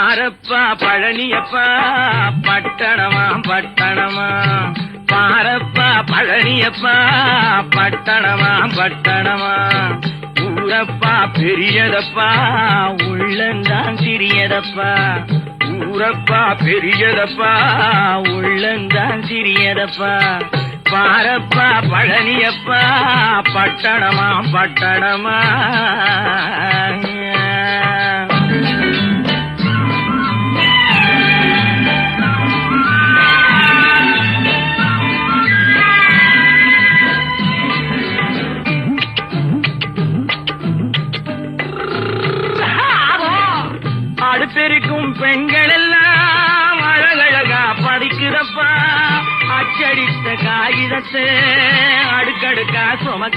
பாரப்பா பழனியப்பா பட்டணமா பட்டணமா, பாரப்பா பழனியப்பா பட்டணமா பட்டணமா, ஊரப்பா பெரியதப்பா உள்ளந்தான் சிறியதப்பா, ஊரப்பா பெரியதப்பா உள்ளந்தான் சிறியதப்பா, பாரப்பா பழனியப்பா பட்டணமா பட்டணமா. அடுப்பெருக்கும் பெண்கள் எல்லாம் அழகழகா படிக்கிறப்பா, அச்சடித்த காகிதத்தை அடுக்கடுக்கா சுமக்க